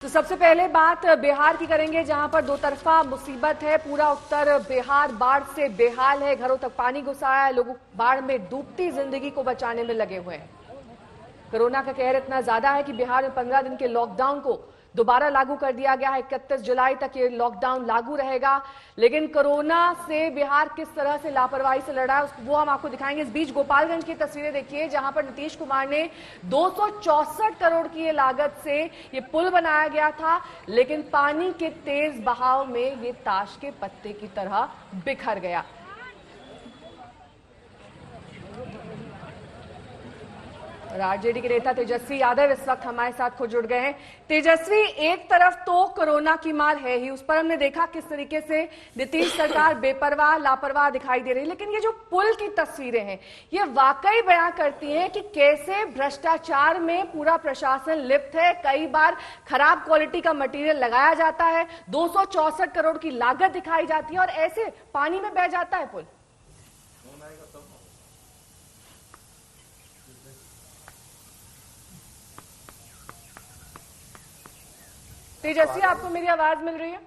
तो सबसे पहले बात बिहार की करेंगे, जहां पर दो तरफा मुसीबत है। पूरा उत्तर बिहार बाढ़ से बेहाल है, घरों तक पानी घुस आया है, लोग बाढ़ में डूबती जिंदगी को बचाने में लगे हुए हैं। कोरोना का कहर इतना ज्यादा है कि बिहार में 15 दिन के लॉकडाउन को दोबारा लागू कर दिया गया है। 31 जुलाई तक ये लॉकडाउन लागू रहेगा। लेकिन कोरोना से बिहार किस तरह से लापरवाही से लड़ा है वो हम आपको दिखाएंगे। इस बीच गोपालगंज की तस्वीरें देखिए, जहां पर नीतीश कुमार ने 264 करोड़ की ये लागत से ये पुल बनाया गया था, लेकिन पानी के तेज बहाव में ये ताश के पत्ते की तरह बिखर गया। और आरजेडी के नेता तेजस्वी यादव इस वक्त हमारे साथ खुद जुड़ गए हैं। तेजस्वी, एक तरफ तो कोरोना की मार है ही, उस पर हमने देखा किस तरीके से नीतीश सरकार बेपरवाह लापरवाह दिखाई दे रही है, लेकिन ये जो पुल की तस्वीरें हैं ये वाकई बयां करती हैं कि कैसे भ्रष्टाचार में पूरा प्रशासन लिप्त है। कई बार खराब क्वालिटी का मटेरियल लगाया जाता है, 264 करोड़ की लागत दिखाई जाती है और ऐसे पानी में बह जाता है पुल। तेजस्वी, आपको मेरी आवाज मिल रही है?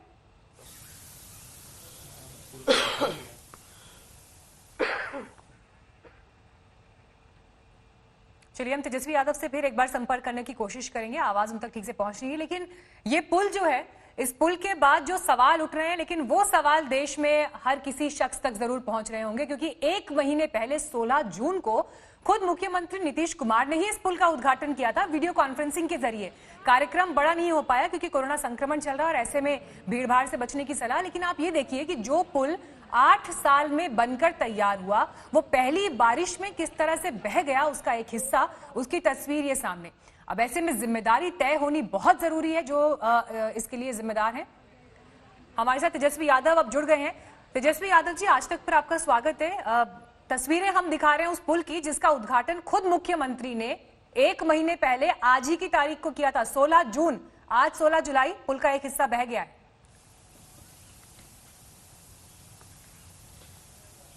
चलिए, हम तेजस्वी यादव से फिर एक बार संपर्क करने की कोशिश करेंगे। आवाज उन तक ठीक से पहुंच रही है, लेकिन ये पुल जो है, इस पुल के बाद जो सवाल उठ रहे हैं, लेकिन वो सवाल देश में हर किसी शख्स तक जरूर पहुंच रहे होंगे, क्योंकि एक महीने पहले 16 जून को खुद मुख्यमंत्री नीतीश कुमार ने ही इस पुल का उद्घाटन किया था वीडियो कॉन्फ्रेंसिंग के जरिए। कार्यक्रम बड़ा नहीं हो पाया क्योंकि कोरोना संक्रमण चल रहा है और ऐसे में भीड़भाड़ से बचने की सलाह। लेकिन आप ये देखिए कि जो पुल 8 साल में बनकर तैयार हुआ, वो पहली बारिश में किस तरह से बह गया, उसका एक हिस्सा, उसकी तस्वीर ये सामने। अब ऐसे में जिम्मेदारी तय होनी बहुत जरूरी है। जो इसके लिए जिम्मेदार है, हमारे साथ तेजस्वी यादव अब जुड़ गए हैं। तेजस्वी यादव जी, आज तक पर आपका स्वागत है। तस्वीरें हम दिखा रहे हैं उस पुल की जिसका उद्घाटन खुद मुख्यमंत्री ने एक महीने पहले आज ही की तारीख को किया था, 16 जून। आज 16 जुलाई, पुल का एक हिस्सा बह गया है।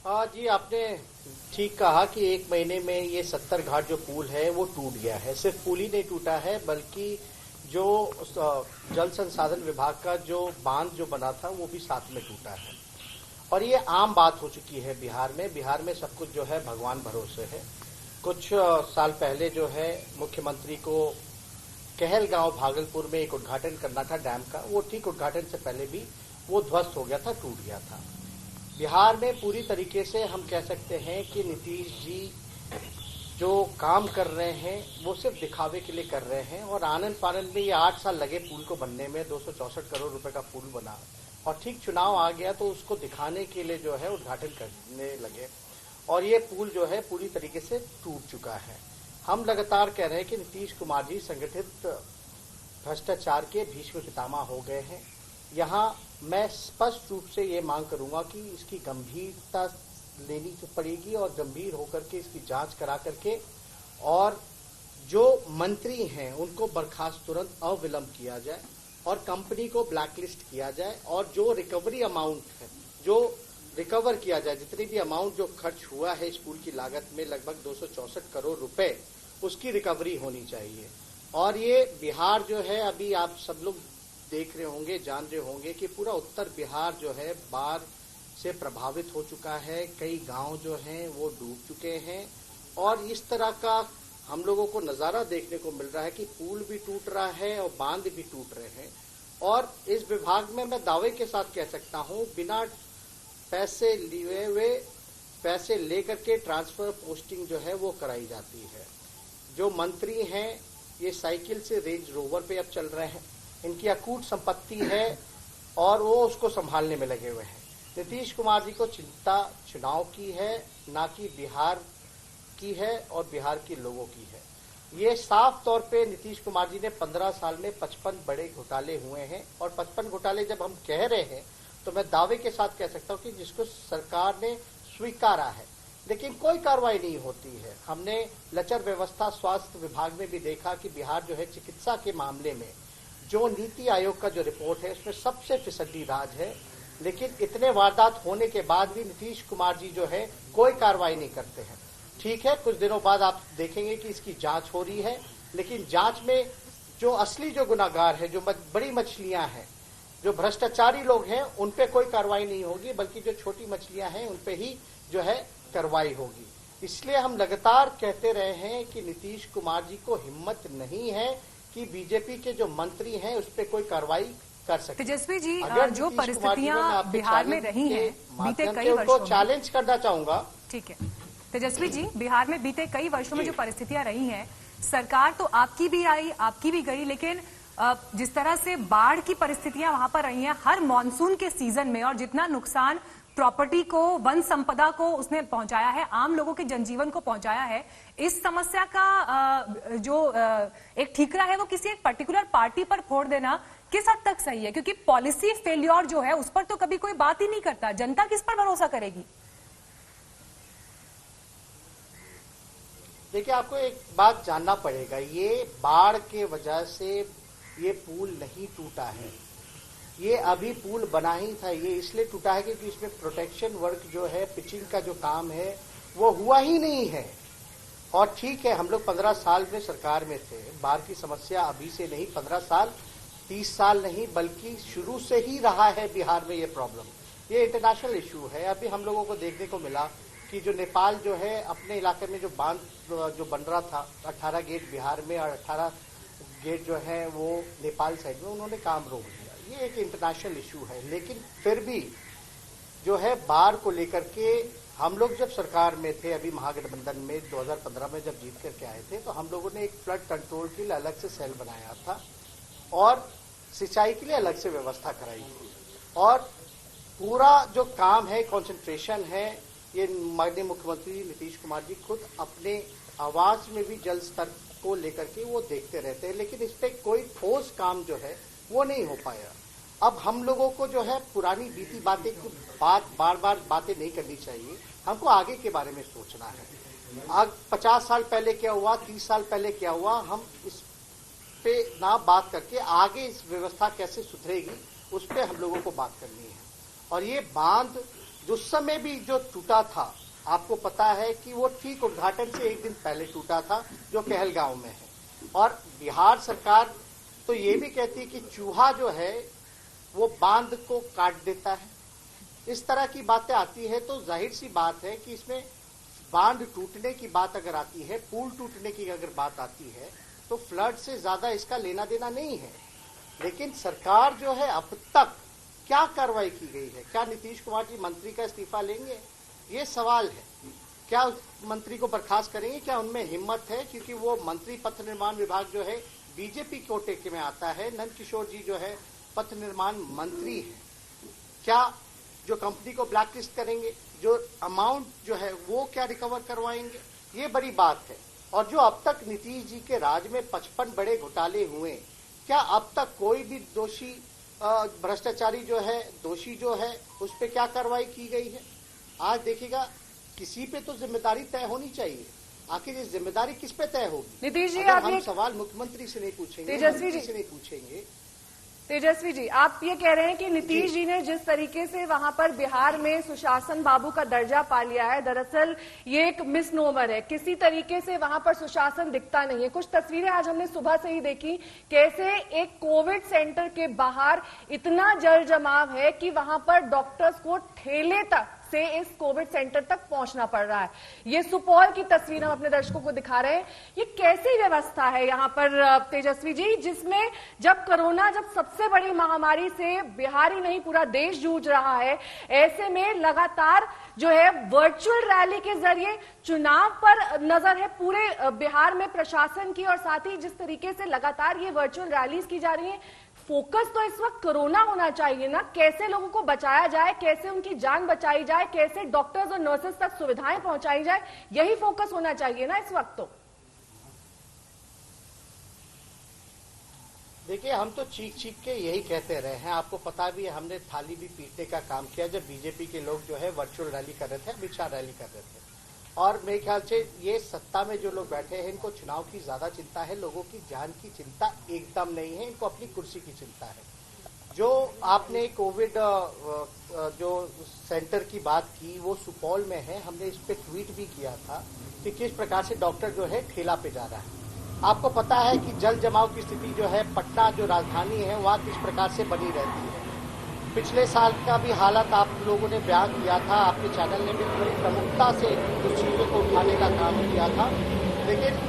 हाँ जी, आपने ठीक कहा कि एक महीने में ये 70 घाट जो पुल है वो टूट गया है। सिर्फ पुल ही नहीं टूटा है, बल्कि जो जल संसाधन विभाग का जो बांध जो बना था वो भी साथ में टूटा है। और ये आम बात हो चुकी है बिहार में। बिहार में सब कुछ जो है भगवान भरोसे है। कुछ साल पहले जो है मुख्यमंत्री को कहलगांव भागलपुर में एक उद्घाटन करना था डैम का, वो ठीक उद्घाटन से पहले भी वो ध्वस्त हो गया था, टूट गया था। बिहार में पूरी तरीके से हम कह सकते हैं कि नीतीश जी जो काम कर रहे हैं वो सिर्फ दिखावे के लिए कर रहे हैं। और आनंद फानंद में ये 8 साल लगे पुल को बनने में, 264 करोड़ रुपए का पुल बना और ठीक चुनाव आ गया तो उसको दिखाने के लिए जो है उद्घाटन करने लगे और ये पुल जो है पूरी तरीके से टूट चुका है। हम लगातार कह रहे हैं कि नीतीश कुमार जी संगठित भ्रष्टाचार के भीष्म पितामह हो गए हैं। यहाँ मैं स्पष्ट रूप से ये मांग करूंगा कि इसकी गंभीरता लेनी पड़ेगी और गंभीर होकर के इसकी जांच करा करके और जो मंत्री हैं उनको बर्खास्त तुरंत अविलंब किया जाए और कंपनी को ब्लैकलिस्ट किया जाए और जो रिकवरी अमाउंट है जो रिकवर किया जाए, जितनी भी अमाउंट जो खर्च हुआ है इस पुल की लागत में लगभग 264 करोड़ रुपए, उसकी रिकवरी होनी चाहिए। और ये बिहार जो है, अभी आप सब लोग देख रहे होंगे, जान रहे होंगे कि पूरा उत्तर बिहार जो है बाढ़ से प्रभावित हो चुका है। कई गांव जो हैं वो डूब चुके हैं और इस तरह का हम लोगों को नजारा देखने को मिल रहा है कि पुल भी टूट रहा है और बांध भी टूट रहे हैं। और इस विभाग में मैं दावे के साथ कह सकता हूं, बिना पैसे लिए हुए पैसे लेकर के ट्रांसफर पोस्टिंग जो है वो कराई जाती है। जो मंत्री हैं ये साइकिल से रेंज रोवर पे अब चल रहे हैं, इनकी अकूट संपत्ति है और वो उसको संभालने में लगे हुए हैं। नीतीश कुमार जी को चिंता चुनाव की है, ना कि बिहार की है और बिहार के लोगों की है। ये साफ तौर पे नीतीश कुमार जी ने 15 साल में 55 बड़े घोटाले हुए हैं और 55 घोटाले जब हम कह रहे हैं तो मैं दावे के साथ कह सकता हूं कि जिसको सरकार ने स्वीकारा है लेकिन कोई कार्रवाई नहीं होती है। हमने लचर व्यवस्था स्वास्थ्य विभाग में भी देखा कि बिहार जो है चिकित्सा के मामले में जो नीति आयोग का जो रिपोर्ट है उसमें सबसे फिसड्डी राज है। लेकिन इतने वारदात होने के बाद भी नीतीश कुमार जी जो है कोई कार्रवाई नहीं करते हैं। ठीक है, कुछ दिनों बाद आप देखेंगे कि इसकी जांच हो रही है, लेकिन जांच में जो असली जो गुनाहगार है, जो बड़ी मछलियां हैं, जो भ्रष्टाचारी लोग हैं, उन पे कोई कार्रवाई नहीं होगी, बल्कि जो छोटी मछलियां हैं उन पे ही जो है कार्रवाई होगी। इसलिए हम लगातार कहते रहे हैं कि नीतीश कुमार जी को हिम्मत नहीं है कि बीजेपी के जो मंत्री हैं उस पर कोई कार्रवाई कर सके। तेजस्वी जी, अगर जो नीतीश कुमार जी, परिस्थितियां बिहार में रही हैं बीते कई को वर्षों में, चैलेंज करना चाहूंगा। ठीक है तेजस्वी जी, बिहार में बीते कई वर्षों में जो परिस्थितियां रही हैं, सरकार तो आपकी भी आई, आपकी भी गई, लेकिन जिस तरह से बाढ़ की परिस्थितियां वहां पर रही हैं हर मॉनसून के सीजन में, और जितना नुकसान प्रॉपर्टी को, वन संपदा को उसने पहुंचाया है, आम लोगों के जनजीवन को पहुंचाया है, इस समस्या का जो एक ठीकरा है वो किसी एक पर्टिकुलर पार्टी पर फोड़ देना किस हद तक सही है? क्योंकि पॉलिसी फेल्योर जो है उस पर तो कभी कोई बात ही नहीं करता, जनता किस पर भरोसा करेगी? देखिए, आपको एक बात जानना पड़ेगा, ये बाढ़ के वजह से ये पुल नहीं टूटा है। ये अभी पुल बना ही था, ये इसलिए टूटा है क्योंकि इसमें प्रोटेक्शन वर्क जो है, पिचिंग का जो काम है वो हुआ ही नहीं है। और ठीक है, हम लोग 15 साल में सरकार में थे, बाढ़ की समस्या अभी से नहीं, 15 साल 30 साल नहीं, बल्कि शुरू से ही रहा है बिहार में ये प्रॉब्लम। ये इंटरनेशनल इशू है। अभी हम लोगों को देखने को मिला कि जो नेपाल जो है अपने इलाके में जो बांध जो बन रहा था, 18 गेट बिहार में और 18 गेट जो है वो नेपाल साइड में, उन्होंने काम रोक दिया। ये एक इंटरनेशनल इशू है, लेकिन फिर भी जो है बाढ़ को लेकर के हम लोग जब सरकार में थे, अभी महागठबंधन में 2015 में जब जीत करके आए थे, तो हम लोगों ने एक फ्लड कंट्रोल के लिए अलग से सेल बनाया था और सिंचाई के लिए अलग से व्यवस्था कराई थी। और पूरा जो काम है, कंसंट्रेशन है, ये माननीय मुख्यमंत्री नीतीश कुमार जी खुद अपने आवास में भी जल स्तर को लेकर के वो देखते रहते हैं, लेकिन इस पे कोई ठोस काम जो है वो नहीं हो पाया। अब हम लोगों को जो है पुरानी बीती बातें की बार बार बातें नहीं करनी चाहिए, हमको आगे के बारे में सोचना है। आज 50 साल पहले क्या हुआ, 30 साल पहले क्या हुआ, हम इस पे ना बात करके आगे इस व्यवस्था कैसे सुधरेगी उस पे हम लोगों को बात करनी है। और ये बांध उस समय भी जो टूटा था, आपको पता है कि वो ठीक उद्घाटन से एक दिन पहले टूटा था, जो कहलगांव में है। और बिहार सरकार तो ये भी कहती है कि चूहा जो है वो बांध को काट देता है। इस तरह की बातें आती है तो जाहिर सी बात है कि इसमें बांध टूटने की बात अगर आती है, पुल टूटने की अगर बात आती है, तो फ्लड से ज्यादा इसका लेना देना नहीं है। लेकिन सरकार जो है अब तक क्या कार्रवाई की गई है? क्या नीतीश कुमार जी मंत्री का इस्तीफा लेंगे? ये सवाल है। क्या उस मंत्री को बर्खास्त करेंगे? क्या उनमें हिम्मत है? क्योंकि वो मंत्री पथ निर्माण विभाग जो है बीजेपी कोटे में आता है, नंद किशोर जी जो है पथ निर्माण मंत्री है। क्या जो कंपनी को ब्लैकलिस्ट करेंगे, जो अमाउंट जो है वो क्या रिकवर करवाएंगे? ये बड़ी बात है। और जो अब तक नीतीश जी के राज में 55 बड़े घोटाले हुए, क्या अब तक कोई भी दोषी भ्रष्टाचारी जो है, दोषी जो है, उस पर क्या कार्रवाई की गई है? आज देखिएगा, किसी पे तो जिम्मेदारी तय होनी चाहिए। आखिर ये जिम्मेदारी किस पे तय होगी? नीतीश जी, आप हम सवाल मुख्यमंत्री से नहीं पूछेंगे, तेजस्वी जी से नहीं पूछेंगे। तेजस्वी जी, आप ये कह रहे हैं कि नीतीश जी ने जिस तरीके से वहां पर बिहार में सुशासन बाबू का दर्जा पा लिया है, दरअसल ये एक मिसनोमर है। किसी तरीके से वहां पर सुशासन दिखता नहीं है। कुछ तस्वीरें आज हमने सुबह से ही देखी, कैसे एक कोविड सेंटर के बाहर इतना जल जमाव है कि वहां पर डॉक्टर्स को ठेले तक से इस कोविड सेंटर तक पहुंचना पड़ रहा है। ये सुपौल की तस्वीर हम अपने दर्शकों को दिखा रहे हैं। ये कैसी व्यवस्था है यहाँ पर तेजस्वी जी, जिसमें जब कोरोना, जब सबसे बड़ी महामारी से बिहार ही नहीं पूरा देश जूझ रहा है, ऐसे में लगातार जो है वर्चुअल रैली के जरिए चुनाव पर नजर है पूरे बिहार में प्रशासन की, और साथ ही जिस तरीके से लगातार ये वर्चुअल रैलीज की जा रही है, फोकस तो इस वक्त कोरोना होना चाहिए ना। कैसे लोगों को बचाया जाए, कैसे उनकी जान बचाई जाए, कैसे डॉक्टर्स और नर्सेस तक सुविधाएं पहुंचाई जाए, यही फोकस होना चाहिए ना इस वक्त। तो देखिए, हम तो चीख चीख के यही कहते रहे हैं। आपको पता भी है, हमने थाली भी पीटने का काम किया जब बीजेपी के लोग जो है वर्चुअल रैली कर रहे थे, विचार रैली कर रहे थे। और मेरे ख्याल से ये सत्ता में जो लोग बैठे हैं, इनको चुनाव की ज्यादा चिंता है, लोगों की जान की चिंता एकदम नहीं है, इनको अपनी कुर्सी की चिंता है। जो आपने कोविड जो सेंटर की बात की, वो सुपौल में है। हमने इस पे ट्वीट भी किया था कि किस प्रकार से डॉक्टर जो है ठेला पे जा रहा है। आपको पता है कि जल जमाव की स्थिति जो है पटना जो राजधानी है वहाँ किस प्रकार से बनी रहती है। पिछले साल का भी हालत आप लोगों ने बयान किया था, आपके चैनल ने भी बड़ी प्रमुखता से उस चीज़ों को उठाने का काम किया था, लेकिन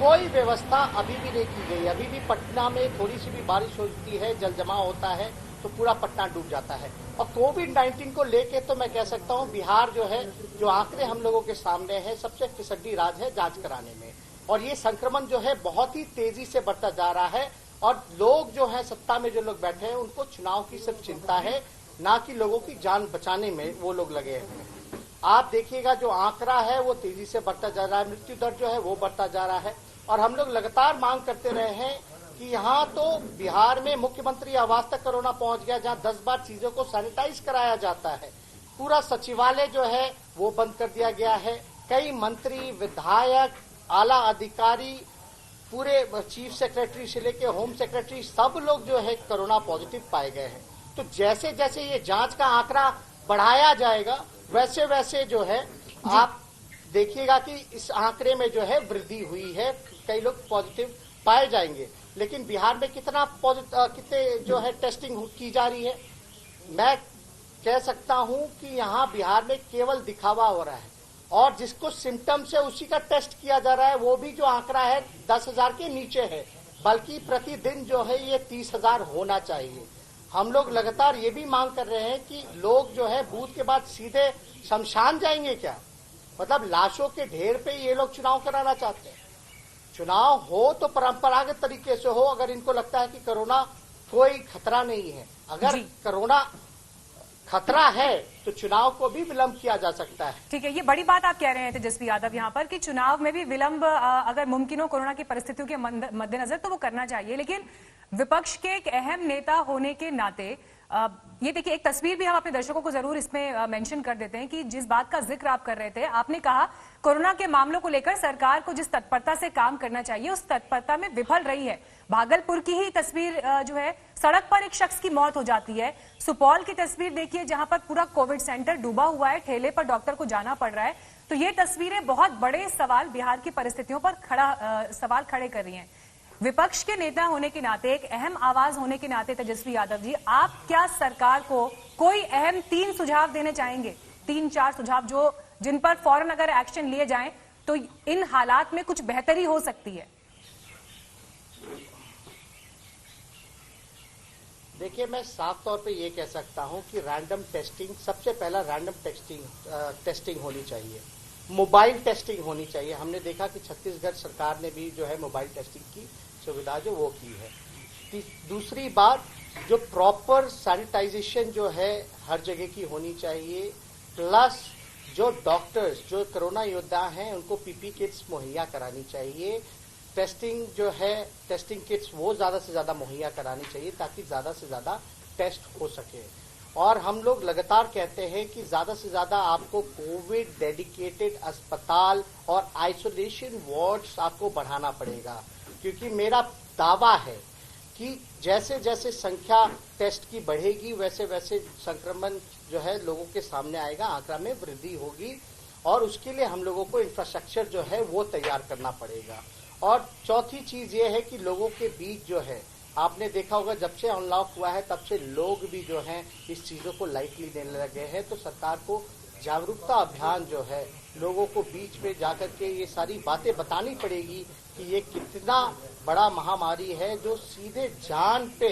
कोई व्यवस्था अभी भी नहीं की गई। अभी भी पटना में थोड़ी सी भी बारिश होती है, जल जमाव होता है तो पूरा पटना डूब जाता है। और कोविड-19 को लेके तो मैं कह सकता हूँ बिहार जो है, जो आंकड़े हम लोगों के सामने हैं, सबसे फिसड्डी राज्य है जांच कराने में। और ये संक्रमण जो है बहुत ही तेजी से बढ़ता जा रहा है और लोग जो है सत्ता में जो लोग बैठे हैं उनको चुनाव की सिर्फ चिंता है, ना कि लोगों की जान बचाने में वो लोग लगे हैं। आप देखिएगा जो आंकड़ा है वो तेजी से बढ़ता जा रहा है, मृत्यु दर जो है वो बढ़ता जा रहा है। और हम लोग लगातार मांग करते रहे हैं कि यहाँ तो बिहार में मुख्यमंत्री आवास तक कोरोना पहुंच गया, जहाँ 10 बार चीजों को सैनिटाइज कराया जाता है। पूरा सचिवालय जो है वो बंद कर दिया गया है। कई मंत्री, विधायक, आला अधिकारी, पूरे चीफ सेक्रेटरी से लेके होम सेक्रेटरी सब लोग जो है कोरोना पॉजिटिव पाए गए हैं। तो जैसे जैसे ये जांच का आंकड़ा बढ़ाया जाएगा वैसे वैसे जो है आप देखिएगा कि इस आंकड़े में जो है वृद्धि हुई है, कई लोग पॉजिटिव पाए जाएंगे। लेकिन बिहार में कितने जो है टेस्टिंग की जा रही है, मैं कह सकता हूं कि यहाँ बिहार में केवल दिखावा हो रहा है और जिसको सिम्टम्स है उसी का टेस्ट किया जा रहा है। वो भी जो आंकड़ा है 10,000 के नीचे है, बल्कि प्रतिदिन जो है ये 30,000 होना चाहिए। हम लोग लगातार ये भी मांग कर रहे हैं कि लोग जो है बूथ के बाद सीधे शमशान जाएंगे क्या? मतलब लाशों के ढेर पे ये लोग चुनाव कराना चाहते हैं। चुनाव हो तो परंपरागत तरीके से हो। अगर इनको लगता है कि कोरोना कोई खतरा नहीं है, अगर कोरोना खतरा है तो चुनाव को भी विलंब किया जा सकता है। ठीक है, ये बड़ी बात आप कह रहे हैं तेजस्वी यादव यहाँ पर कि चुनाव में भी विलंब अगर मुमकिन हो कोरोना की परिस्थितियों के मद्देनजर तो वो करना चाहिए। लेकिन विपक्ष के एक अहम नेता होने के नाते ये देखिए, एक तस्वीर भी हम अपने दर्शकों को जरूर इसमें मेंशन कर देते हैं कि जिस बात का जिक्र आप कर रहे थे, आपने कहा कोरोना के मामलों को लेकर सरकार को जिस तत्परता से काम करना चाहिए उस तत्परता में विफल रही है। भागलपुर की ही तस्वीर जो है, सड़क पर एक शख्स की मौत हो जाती है। सुपौल की तस्वीर देखिए जहां पर पूरा कोविड सेंटर डूबा हुआ है, ठेले पर डॉक्टर को जाना पड़ रहा है। तो ये तस्वीरें बहुत बड़े सवाल, बिहार की परिस्थितियों पर सवाल खड़े कर रही हैं। विपक्ष के नेता होने के नाते, एक अहम आवाज होने के नाते तेजस्वी यादव जी, आप क्या सरकार को कोई अहम 3 सुझाव देने चाहेंगे? 3-4 सुझाव जिन पर फौरन अगर एक्शन लिए जाएं तो इन हालात में कुछ बेहतरी हो सकती है। देखिए, मैं साफ तौर पे ये कह सकता हूं कि रैंडम टेस्टिंग, सबसे पहला रैंडम टेस्टिंग होनी चाहिए, मोबाइल टेस्टिंग होनी चाहिए। हमने देखा कि छत्तीसगढ़ सरकार ने भी जो है मोबाइल टेस्टिंग की सुविधा जो वो की है। दूसरी बात, जो प्रॉपर सैनिटाइजेशन जो है हर जगह की होनी चाहिए, प्लस जो डॉक्टर्स, जो कोरोना योद्धा हैं, उनको पीपी किट्स मुहैया करानी चाहिए। टेस्टिंग जो है, टेस्टिंग किट्स वो ज्यादा से ज्यादा मुहैया करानी चाहिए ताकि ज्यादा से ज्यादा टेस्ट हो सके। और हम लोग लगातार कहते हैं कि ज्यादा से ज्यादा आपको कोविड डेडिकेटेड अस्पताल और आइसोलेशन वार्ड्स आपको बढ़ाना पड़ेगा, क्योंकि मेरा दावा है कि जैसे जैसे संख्या टेस्ट की बढ़ेगी वैसे वैसे संक्रमण जो है लोगों के सामने आएगा, आंकड़ा में वृद्धि होगी और उसके लिए हम लोगों को इंफ्रास्ट्रक्चर जो है वो तैयार करना पड़ेगा। और चौथी चीज ये है कि लोगों के बीच जो है, आपने देखा होगा जब से अनलॉक हुआ है तब से लोग भी जो हैं इस चीजों को लाइटली लेने लगे हैं। तो सरकार को जागरूकता अभियान जो है, लोगों को बीच में जाकर के ये सारी बातें बतानी पड़ेगी कि ये कितना बड़ा महामारी है जो सीधे जान पे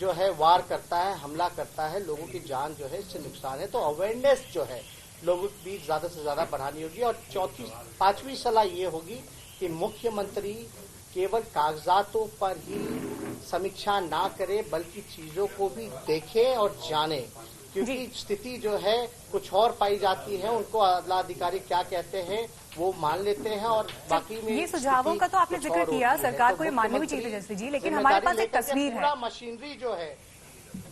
जो है वार करता है, हमला करता है, लोगों की जान जो है इससे नुकसान है। तो अवेयरनेस जो है लोगों के बीच ज्यादा से ज्यादा बढ़ानी होगी। और पांचवी सलाह ये होगी कि मुख्यमंत्री केवल कागजातों पर ही समीक्षा ना करे बल्कि चीजों को भी देखे और जाने, क्योंकि स्थिति जो है कुछ और पाई जाती है, उनको आला अधिकारी क्या कहते हैं वो मान लेते हैं और बाकी में ये सुझावों का तो आपने जिक्र किया, सरकार को ये माननी भी चाहिए तेजस्वी जी, लेकिन हमारे पास एक तस्वीर है। पूरा मशीनरी जो है,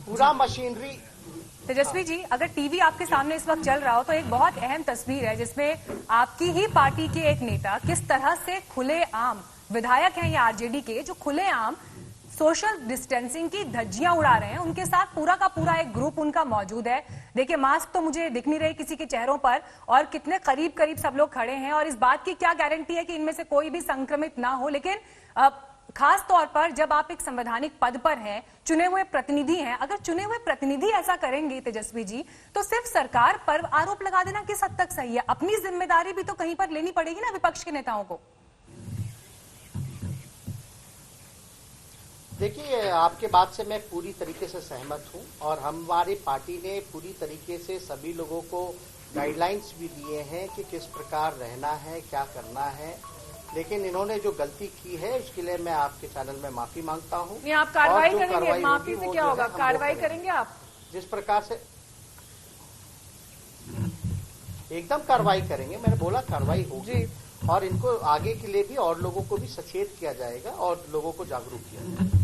पूरा मशीनरी तेजस्वी जी, अगर टीवी आपके सामने इस वक्त चल रहा हो तो एक बहुत अहम तस्वीर है जिसमें आपकी ही पार्टी के एक नेता किस तरह से खुलेआम, विधायक हैं ये आरजेडी के, जो खुलेआम सोशल डिस्टेंसिंग की धज्जियां उड़ा रहे हैं। उनके साथ पूरा का पूरा एक ग्रुप उनका मौजूद है। देखिए, मास्क तो मुझे दिख नहीं रही किसी के चेहरों पर, और कितने करीब करीब सब लोग खड़े हैं, और इस बात की क्या गारंटी है कि इनमें से कोई भी संक्रमित ना हो। लेकिन खास तौर पर जब आप एक संवैधानिक पद पर हैं, चुने हुए प्रतिनिधि हैं, अगर चुने हुए प्रतिनिधि ऐसा करेंगे तेजस्वी जी, तो सिर्फ सरकार पर आरोप लगा देना किस हद तक सही है? अपनी जिम्मेदारी भी तो कहीं पर लेनी पड़ेगी ना विपक्ष के नेताओं को। देखिए, आपके बात से मैं पूरी तरीके से सहमत हूं, और हमारी पार्टी ने पूरी तरीके से सभी लोगों को गाइडलाइंस भी दिए हैं कि किस प्रकार रहना है, क्या करना है। लेकिन इन्होंने जो गलती की है उसके लिए मैं आपके चैनल में माफी मांगता हूं। नहीं, आप कार्रवाई करेंगे? माफी से क्या होगा? कार्रवाई करेंगे आप? जिस प्रकार से एकदम कार्रवाई करेंगे, मैंने बोला कार्रवाई होगी, और इनको आगे के लिए भी और लोगों को भी सचेत किया जाएगा और लोगों को जागरूक किया जाएगा।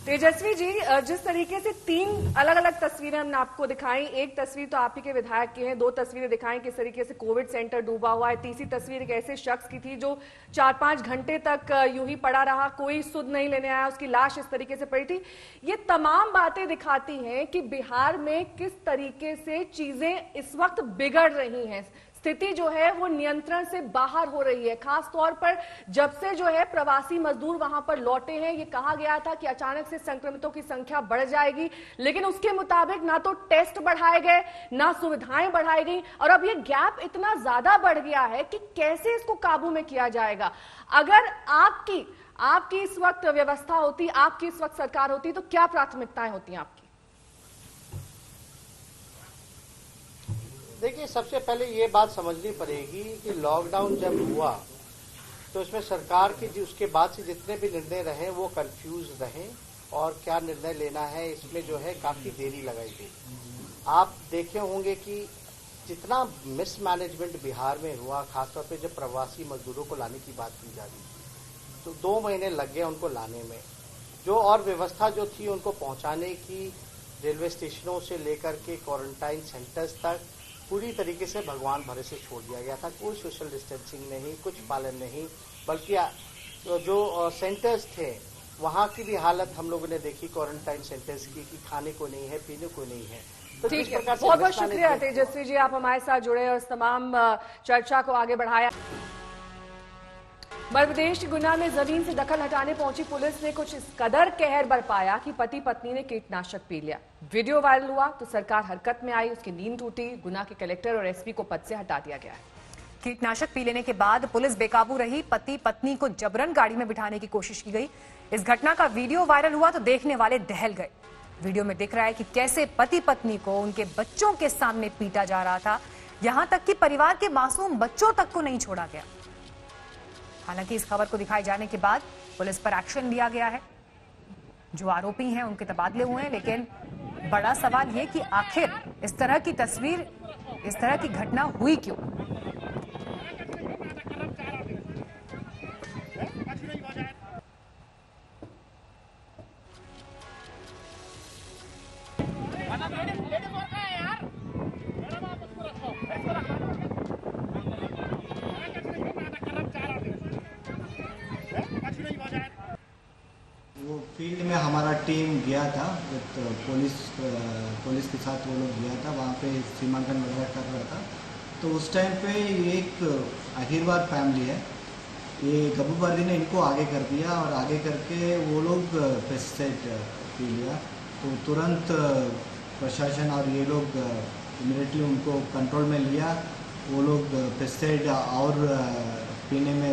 तेजस्वी जी, जिस तरीके से 3 अलग अलग तस्वीरें हमने आपको दिखाई, एक तस्वीर तो आप ही के विधायक की है, 2 तस्वीरें दिखाई किस तरीके से कोविड सेंटर डूबा हुआ है, तीसरी तस्वीर एक ऐसे शख्स की थी जो 4-5 घंटे तक यूं ही पड़ा रहा, कोई सुध नहीं लेने आया, उसकी लाश इस तरीके से पड़ी थी। ये तमाम बातें दिखाती हैं कि बिहार में किस तरीके से चीजें इस वक्त बिगड़ रही हैं। स्थिति जो है वो नियंत्रण से बाहर हो रही है। खास तौर पर जब से जो है प्रवासी मजदूर वहां पर लौटे हैं, ये कहा गया था कि अचानक से संक्रमितों की संख्या बढ़ जाएगी, लेकिन उसके मुताबिक ना तो टेस्ट बढ़ाए गए, ना सुविधाएं बढ़ाई गई, और अब ये गैप इतना ज्यादा बढ़ गया है कि कैसे इसको काबू में किया जाएगा। अगर आपकी इस वक्त व्यवस्था होती, आपकी इस वक्त सरकार होती, तो क्या प्राथमिकताएं होती आपकी? देखिए, सबसे पहले ये बात समझनी पड़ेगी कि लॉकडाउन जब हुआ तो इसमें सरकार की उसके बाद से जितने भी निर्णय रहे वो कंफ्यूज रहे, और क्या निर्णय लेना है इसमें जो है काफी देरी लगाई गई। आप देखे होंगे कि जितना मिसमैनेजमेंट बिहार में हुआ, खासतौर पे जब प्रवासी मजदूरों को लाने की बात की जा रही थी, तो 2 महीने लग गए उनको लाने में। जो और व्यवस्था जो थी उनको पहुंचाने की, रेलवे स्टेशनों से लेकर के क्वारंटाइन सेंटर्स तक पूरी तरीके से भगवान भरोसे छोड़ दिया गया था। कोई सोशल डिस्टेंसिंग नहीं, कुछ पालन नहीं, बल्कि जो सेंटर्स थे वहां की भी हालत हम लोगों ने देखी, क्वारंटाइन सेंटर्स की, कि खाने को नहीं है, पीने को नहीं है। तो ठीक है, बहुत बहुत शुक्रिया तेजस्वी जी, आप हमारे साथ जुड़े और इस तमाम चर्चा को आगे बढ़ाया। मध्य प्रदेश के गुना में जमीन से दखल हटाने पहुंची पुलिस ने कुछ इस कदर कहर बरपाया कि पति पत्नी ने कीटनाशक पी लिया। वीडियो वायरल हुआ तो सरकार हरकत में आई, उसकी नींद टूटी, गुना के कलेक्टर और एसपी को पद से हटा दिया गया है। कीटनाशक पी लेने के बाद पुलिस बेकाबू रही, पति पत्नी को जबरन गाड़ी में बिठाने की कोशिश की गई। इस घटना का वीडियो वायरल हुआ तो देखने वाले दहल गए। वीडियो में दिख रहा है कि कैसे पति पत्नी को उनके बच्चों के सामने पीटा जा रहा था, यहां तक कि परिवार के मासूम बच्चों तक को नहीं छोड़ा गया। हालांकि इस खबर को दिखाए जाने के बाद पुलिस पर एक्शन लिया गया है, जो आरोपी हैं उनके तबादले हुए हैं, लेकिन बड़ा सवाल ये कि आखिर इस तरह की तस्वीर, इस तरह की घटना हुई क्यों? वो फील्ड में हमारा टीम गया था, तो पुलिस के साथ वो लोग गया था, वहाँ पे सीमांकन वगैरह कर रहा था। तो उस टाइम पे एक अहिरवार फैमिली है, ये गब्बूबर्दी ने इनको आगे कर दिया, और आगे करके वो लोग पेस्टिसाइड पी लिया। तो तुरंत प्रशासन और ये लोग इमीडिएटली उनको कंट्रोल में लिया। वो लोग पेस्टिसाइड और पीने में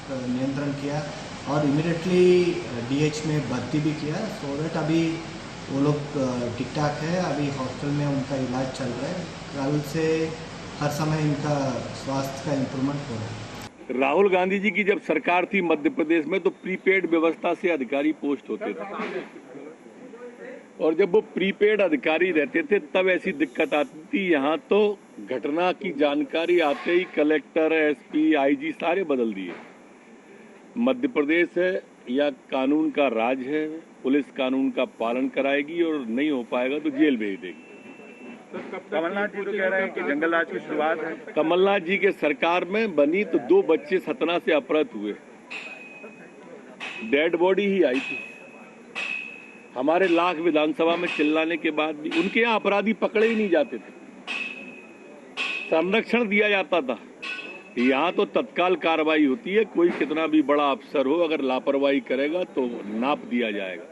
नियंत्रण किया, और इमीडिएटली डीएच में भर्ती भी किया, सो दैट अभी वो लोग ठीक ठाक है। अभी हॉस्टल में उनका इलाज चल रहा है। कल से हर समय इनका स्वास्थ्य का इम्प्रूवमेंट हो रहा है। राहुल गांधी जी की जब सरकार थी मध्य प्रदेश में, तो प्रीपेड व्यवस्था से अधिकारी पोस्ट होते थे, और जब वो प्रीपेड अधिकारी रहते थे तब ऐसी दिक्कत आती थी। यहाँ तो घटना की जानकारी आते ही कलेक्टर, एसपी, आईजी सारे बदल दिए। मध्य प्रदेश है या कानून का राज है, पुलिस कानून का पालन कराएगी, और नहीं हो पाएगा तो जेल भेज देगी। कमलनाथ जी तो कह रहे हैं कि जंगल राज की शुरुआत है। कमलनाथ जी के सरकार में बनी तो 2 बच्चे सतना से अपहृत हुए, डेड बॉडी ही आई थी। हमारे लाख विधानसभा में चिल्लाने के बाद भी उनके यहाँ अपराधी पकड़े ही नहीं जाते थे, संरक्षण दिया जाता था। यहाँ तो तत्काल कार्रवाई होती है, कोई कितना भी बड़ा अफसर हो अगर लापरवाही करेगा तो नाप दिया जाएगा।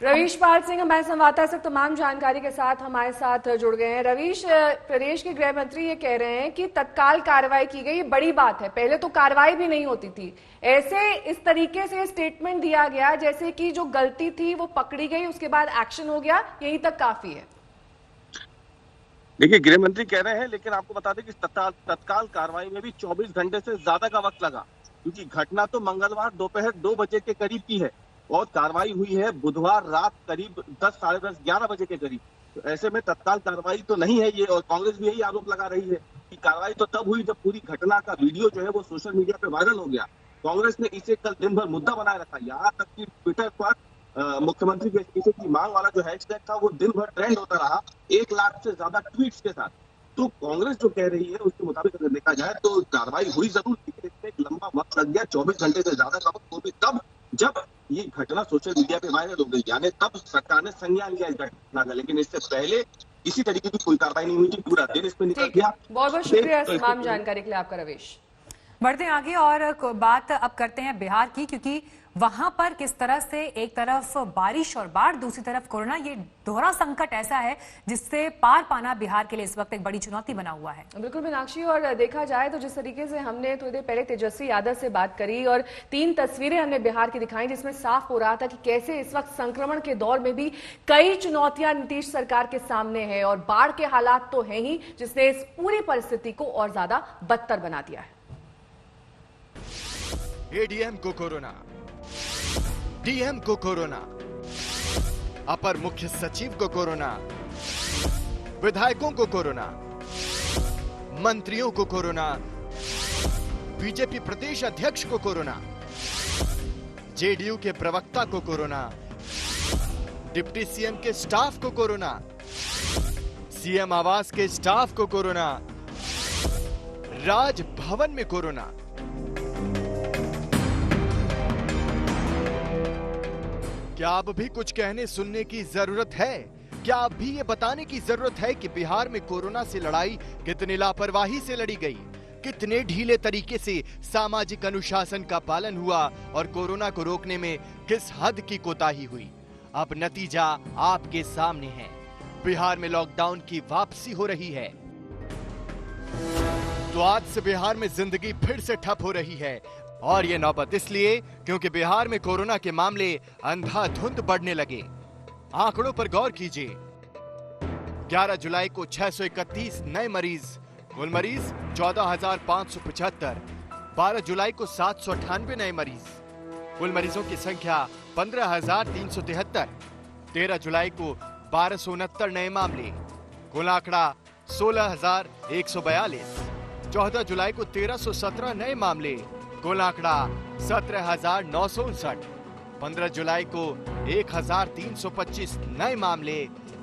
रवीश पाल सिंह हमारे संवाददाता इस वक्त तमाम जानकारी के साथ हमारे साथ जुड़ गए हैं। रवीश, प्रदेश के गृह मंत्री ये कह रहे हैं कि तत्काल कार्रवाई की गई, बड़ी बात है, पहले तो कार्रवाई भी नहीं होती थी। ऐसे इस तरीके से स्टेटमेंट दिया गया जैसे कि जो गलती थी वो पकड़ी गई, उसके बाद एक्शन हो गया, यहीं तक काफी है। देखिए, गृह मंत्री कह रहे हैं, लेकिन आपको बता दें कि तत्काल कार्रवाई में भी 24 घंटे से ज्यादा का वक्त लगा, क्योंकि घटना तो मंगलवार दोपहर 2 बजे के करीब की है और कार्रवाई हुई है बुधवार रात करीब 10, साढ़े 10, 11 बजे के करीब। तो ऐसे में तत्काल कार्रवाई तो नहीं है ये, और कांग्रेस भी यही आरोप लगा रही है कि कार्रवाई तो तब हुई जब पूरी घटना का वीडियो जो है वो सोशल मीडिया पे वायरल हो गया। कांग्रेस ने इसे कल दिन भर मुद्दा बनाए रखा, यहाँ तक कि ट्विटर पर मुख्यमंत्री के इस्तीफे की मांग वाला जो हैशटैग था वो दिन भर ट्रेंड होता रहा, 1 लाख से ज्यादा ट्वीट्स के साथ। तो कांग्रेस जो कह रही है उसके मुताबिक अगर देखा जाए तो कार्रवाई हुई जरूर, लेकिन इसमें एक लंबा वक्त लग गया, 24 घंटे से ज्यादा का वक्त, वो भी तब जब ये घटना सोशल मीडिया पे वायरल हो गई, यानी तब सरकार ने संज्ञान लिया इस घटना का। लेकिन इससे पहले इसी तरीके की कोई कार्रवाई नहीं हुई थी, पूरा दिन इसमें निकल गया। बहुत बहुत शुक्रिया तमाम जानकारी के लिए आपका रवीश। बढ़ते हैं आगे और बात अब करते हैं बिहार की, क्योंकि वहां पर किस तरह से एक तरफ बारिश और बाढ़, दूसरी तरफ कोरोना, ये दोहरा संकट ऐसा है जिससे पार पाना बिहार के लिए इस वक्त एक बड़ी चुनौती बना हुआ है। बिल्कुल मीनाक्षी, और देखा जाए तो जिस तरीके से हमने थोड़ी देर पहले तेजस्वी यादव से बात करी और 3 तस्वीरें हमने बिहार की दिखाई, जिसमें साफ हो रहा था कि कैसे इस वक्त संक्रमण के दौर में भी कई चुनौतियां नीतीश सरकार के सामने है, और बाढ़ के हालात तो है ही जिसने इस पूरी परिस्थिति को और ज्यादा बदतर बना दिया है। एडीएम को कोरोना, डीएम को कोरोना, अपर मुख्य सचिव को कोरोना, विधायकों को कोरोना, मंत्रियों को कोरोना, बीजेपी प्रदेश अध्यक्ष को कोरोना, जेडीयू के प्रवक्ता को कोरोना, डिप्टी सीएम के स्टाफ को कोरोना, सीएम आवास के स्टाफ को कोरोना, राजभवन में कोरोना। क्या अब भी कुछ कहने सुनने की जरूरत है? क्या अब भी ये बताने की जरूरत है कि बिहार में कोरोना से लड़ाई कितनी लापरवाही से लड़ी गई, कितने ढीले तरीके से सामाजिक अनुशासन का पालन हुआ और कोरोना को रोकने में किस हद की कोताही हुई? अब नतीजा आपके सामने है। बिहार में लॉकडाउन की वापसी हो रही है। तो आज से बिहार में जिंदगी फिर से ठप हो रही है, और ये नौबत इसलिए क्योंकि बिहार में कोरोना के मामले अंधाधुंध बढ़ने लगे। आंकड़ों पर गौर कीजिए। 11 जुलाई को 631 नए मरीज, कुल मरीज 14,575। 12 जुलाई को 798 नए मरीज, कुल मरीजों की संख्या 15,373। 13 जुलाई को 1269 नए मामले, कुल आंकड़ा 16,142। 14 जुलाई को 1317 नए मामले, कुल आंकड़ा 17,959। 15 जुलाई को 1,325 नए मामले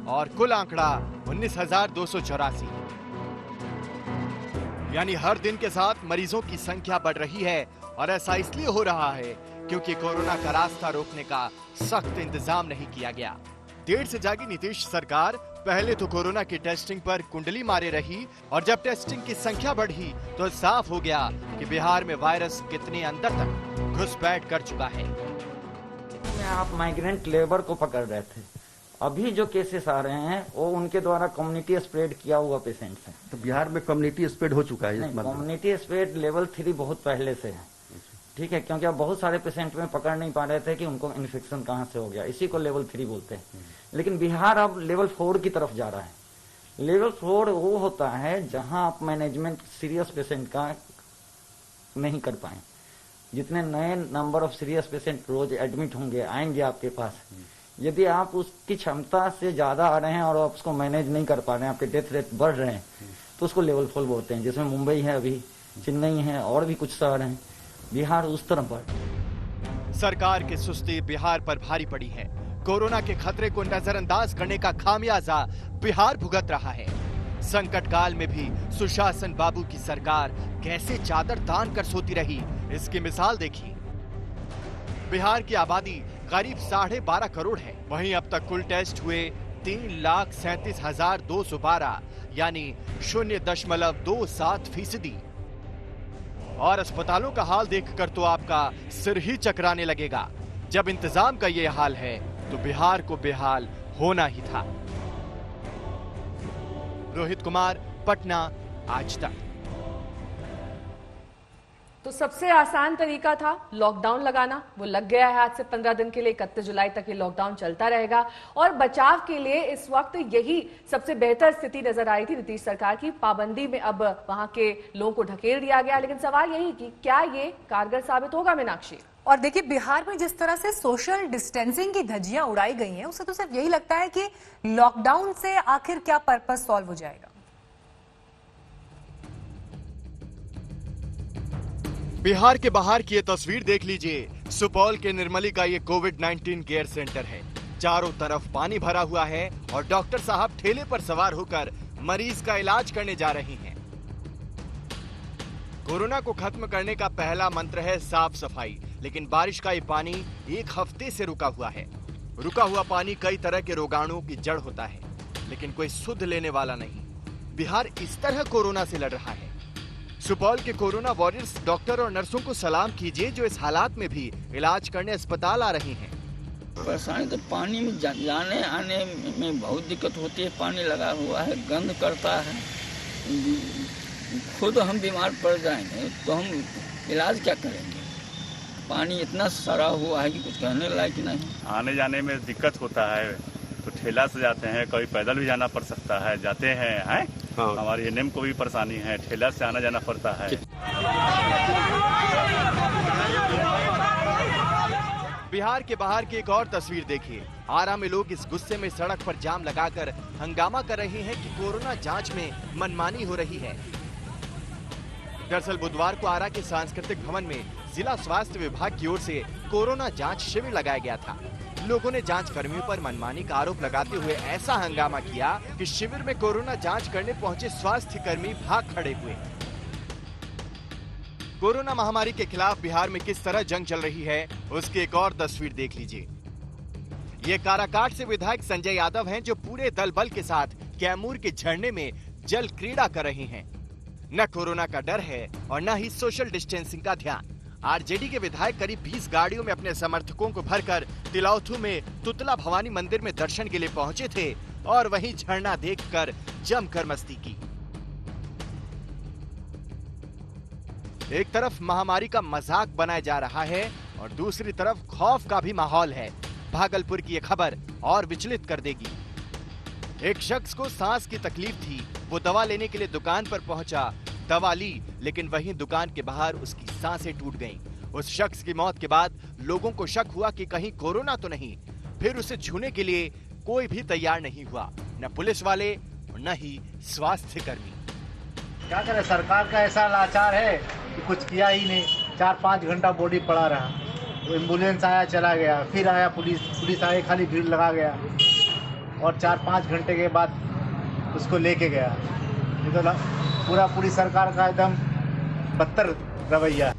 और कुल आंकड़ा 19,284। यानी हर दिन के साथ मरीजों की संख्या बढ़ रही है, और ऐसा इसलिए हो रहा है क्योंकि कोरोना का रास्ता रोकने का सख्त इंतजाम नहीं किया गया। देर से जागी नीतीश सरकार पहले तो कोरोना की टेस्टिंग पर कुंडली मारे रही, और जब टेस्टिंग की संख्या बढ़ी तो साफ हो गया कि बिहार में वायरस कितने अंदर तक घुसपैठ कर चुका है। आप माइग्रेंट लेबर को पकड़ रहे थे, अभी जो केसेस आ रहे हैं वो उनके द्वारा कम्युनिटी स्प्रेड किया हुआ पेशेंट्स हैं। तो बिहार में कम्युनिटी स्प्रेड हो चुका है? कम्युनिटी स्प्रेड लेवल 3 बहुत पहले से है, ठीक है, क्योंकि अब बहुत सारे पेशेंट में पकड़ नहीं पा रहे थे कि उनको इन्फेक्शन कहाँ से हो गया, इसी को लेवल 3 बोलते हैं। लेकिन बिहार अब लेवल 4 की तरफ जा रहा है। लेवल 4 वो होता है जहां आप मैनेजमेंट सीरियस पेशेंट का नहीं कर पाए। जितने नए नंबर ऑफ सीरियस पेशेंट रोज एडमिट होंगे, आएंगे आपके पास, यदि आप उसकी क्षमता से ज्यादा आ रहे हैं और आप उसको मैनेज नहीं कर पा रहे हैं, आपके डेथ रेट बढ़ रहे हैं, तो उसको लेवल 4 बोलते हैं, जिसमें मुंबई है, अभी चेन्नई है, और भी कुछ शहर हैं। बिहार उस तरफ बढ़। सरकार की सुस्ती बिहार पर भारी पड़ी है। कोरोना के खतरे को नजरअंदाज करने का खामियाजा बिहार भुगत रहा है। संकट काल में भी सुशासन बाबू की सरकार कैसे चादर तान कर सोती रही, इसकी मिसाल देखिए। बिहार की आबादी करीब 12.5 करोड़ है। वहीं अब तक कुल टेस्ट हुए 3,37,212 यानी 0.27%। और अस्पतालों का हाल देखकर तो आपका सिर ही चकराने लगेगा। जब इंतजाम का ये हाल है तो बिहार को बेहाल होना ही था। रोहित कुमार, पटना, आज तक। तो सबसे आसान तरीका था लॉकडाउन लगाना, वो लग गया है। आज से 15 दिन के लिए 31 जुलाई तक ये लॉकडाउन चलता रहेगा और बचाव के लिए इस वक्त यही सबसे बेहतर स्थिति नजर आई थी नीतीश सरकार की। पाबंदी में अब वहां के लोगों को ढकेल दिया गया, लेकिन सवाल यही कि क्या ये कारगर साबित होगा? मीनाक्षी, और देखिए बिहार में जिस तरह से सोशल डिस्टेंसिंग की धज्जियां उड़ाई गई हैं, उससे तो सिर्फ यही लगता है कि लॉकडाउन से आखिर क्या पर्पस सॉल्व हो जाएगा। बिहार के बाहर की ये तस्वीर देख लीजिए। सुपौल के निर्मली का ये कोविड-19 केयर सेंटर है। चारों तरफ पानी भरा हुआ है और डॉक्टर साहब ठेले पर सवार होकर मरीज का इलाज करने जा रहे हैं। कोरोना को खत्म करने का पहला मंत्र है साफ सफाई, लेकिन बारिश का ये पानी 1 हफ्ते से रुका हुआ है। रुका हुआ पानी कई तरह के रोगाणुओं की जड़ होता है, लेकिन कोई सुध लेने वाला नहीं। बिहार इस तरह कोरोना से लड़ रहा है। सुपौल के कोरोना वॉरियर्स डॉक्टर और नर्सों को सलाम कीजिए जो इस हालात में भी इलाज करने अस्पताल आ रही हैं। परेशानी तो पानी में जाने आने में बहुत दिक्कत होती है। पानी लगा हुआ है, गंद करता है। खुद हम बीमार पड़ जाएंगे तो हम इलाज क्या करेंगे? पानी इतना सड़ा हुआ है कि कुछ कहने लायक नहीं। आने जाने में दिक्कत होता है तो ठेला से जाते हैं, कभी पैदल भी जाना पड़ सकता है, जाते हैं। हाँ। हमारी एनएम को भी परेशानी है, ठेला से आना जाना पड़ता है। बिहार के बाहर की एक और तस्वीर देखिए। आरा में लोग इस गुस्से में सड़क पर जाम लगाकर हंगामा कर रहे हैं कि कोरोना जांच में मनमानी हो रही है। दरअसल बुधवार को आरा के सांस्कृतिक भवन में जिला स्वास्थ्य विभाग की ओर से कोरोना जांच शिविर लगाया गया था। लोगों ने जांच कर्मियों पर मनमानी का आरोप लगाते हुए ऐसा हंगामा किया कि शिविर में कोरोना जांच करने पहुंचे स्वास्थ्य कर्मी भाग खड़े हुए। कोरोना महामारी के खिलाफ बिहार में किस तरह जंग चल रही है, उसकी एक और तस्वीर देख लीजिए। ये काराकाट से विधायक संजय यादव हैं जो पूरे दल बल के साथ कैमूर के झरने में जल क्रीड़ा कर रहे हैं। न कोरोना का डर है और न ही सोशल डिस्टेंसिंग का ध्यान। आरजेडी के विधायक करीब 20 गाड़ियों में अपने समर्थकों को भरकर तिलौथू में तुतला भवानी मंदिर में दर्शन के लिए पहुंचे थे और वहीं झरना देखकर जमकर मस्ती की। एक तरफ महामारी का मजाक बनाया जा रहा है और दूसरी तरफ खौफ का भी माहौल है। भागलपुर की ये खबर और विचलित कर देगी। एक शख्स को सांस की तकलीफ थी, वो दवा लेने के लिए दुकान पर पहुंचा, दवा ली, लेकिन वहीं दुकान के बाहर उसकी सांसें टूट गईं। उस शख्स की मौत के बाद लोगों को शक हुआ कि कहीं कोरोना तो नहीं। फिर उसे छूने के लिए कोई भी तैयार नहीं हुआ, न पुलिस वाले और न ही स्वास्थ्य कर्मी। क्या करें, सरकार का ऐसा लाचार है कि कुछ किया ही नहीं। 4-5 घंटा बॉडी पड़ा रहा, एम्बुलेंस आया चला गया, फिर आया पुलिस आए, खाली भीड़ लगा गया और 4-5 घंटे के बाद उसको लेके गया। ये तो पूरा पूरी सरकार का एकदम बदतर रवैया।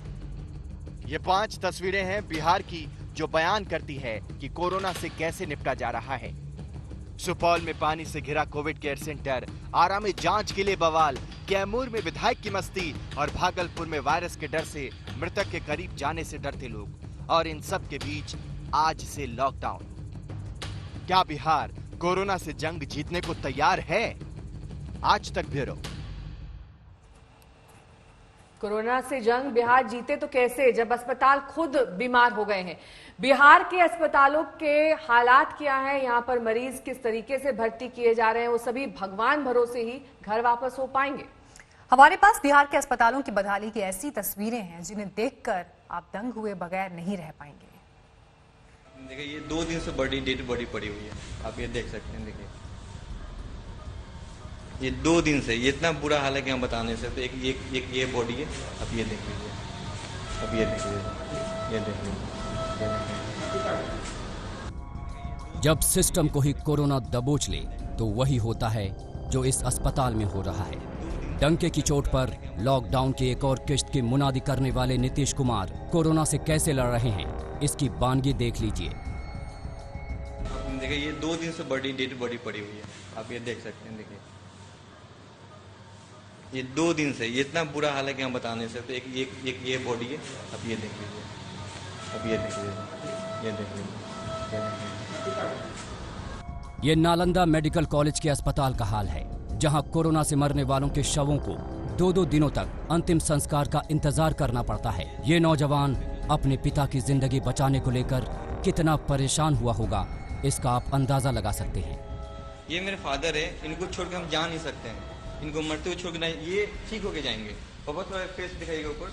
ये 5 तस्वीरें हैं बिहार की जो बयान करती है कि कोरोना से कैसे निपटा जा रहा है। सुपौल में पानी से घिरा कोविड केयर सेंटर, आरा में जांच के लिए बवाल, कैमूर में विधायक की मस्ती और भागलपुर में वायरस के डर से मृतक के करीब जाने से डरते लोग, और इन सब के बीच आज से लॉकडाउन। क्या बिहार कोरोना से जंग जीतने को तैयार है? आज तक ब्यूरो। कोरोना से जंग बिहार जीते तो कैसे, जब अस्पताल खुद बीमार हो गए हैं। बिहार के अस्पतालों के हालात क्या हैं, यहाँ पर मरीज किस तरीके से भर्ती किए जा रहे हैं, वो सभी भगवान भरोसे ही घर वापस हो पाएंगे। हमारे पास बिहार के अस्पतालों की बदहाली की ऐसी तस्वीरें हैं जिन्हें देखकर आप दंग हुए बगैर नहीं रह पाएंगे। देखिए, ये 2 दिन से डेड बॉडी पड़ी हुई है, आप ये देख सकते हैं। देखिए, ये 2 दिन से ये इतना बुरा हाल है कि हम बता नहीं सकते। एक ये बॉडी है, अब ये देख लीजिए, अब ये देख लीजिए, ये देख लीजिए। जब सिस्टम को ही कोरोना दबोच ले तो वही होता है जो इस अस्पताल में हो रहा है। डंके की चोट पर लॉकडाउन की एक और किश्त की मुनादी करने वाले नीतीश कुमार कोरोना से कैसे लड़ रहे हैं, इसकी वानगी देख लीजिए। देखिए ये 2 दिन से डेड बॉडी पड़ी हुई है, आप ये देख सकते हैं। देखिए ये 2 दिन से ये इतना बुरा हाल है कि हम बता नहीं सकते। एक ये बॉडी है, अब ये देख लीजिए, अब ये देख लीजिए, ये देख लीजिए। ये नालंदा मेडिकल कॉलेज के अस्पताल का हाल है, जहां कोरोना से मरने वालों के शवों को 2-2 दिनों तक अंतिम संस्कार का इंतजार करना पड़ता है। ये नौजवान अपने पिता की जिंदगी बचाने को लेकर कितना परेशान हुआ होगा, इसका आप अंदाजा लगा सकते हैं। ये मेरे फादर है, इनको छोड़ के हम जा नहीं सकते हैं, इनको मरते हुए छोड़ के नहीं, ये ठीक होके जाएंगे। पापा थोड़ा फेस दिखाइएगा ऊपर,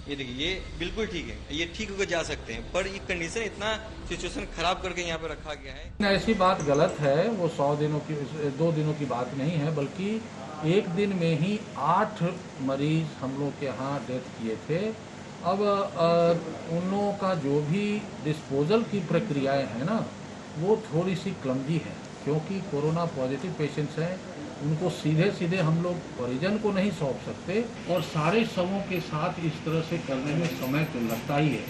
ये देखिए ये बिल्कुल ठीक है, ये ठीक होकर जा सकते हैं, पर ये कंडीशन इतना सिचुएशन खराब करके यहाँ पे रखा गया है। ऐसी बात गलत है, वो 2 दिनों की बात नहीं है, बल्कि एक दिन में ही 8 मरीज हम लोग के यहाँ डेथ किए थे। अब उन लोगों का जो भी डिस्पोजल की प्रक्रियाएं हैं ना, वो थोड़ी सी क्लमजी है, क्योंकि कोरोना पॉजिटिव पेशेंट्स हैं, उनको सीधे हम लोग परिजन को नहीं सौंप सकते, और सारे शवों के साथ इस तरह से करने में समय तो लगता ही है।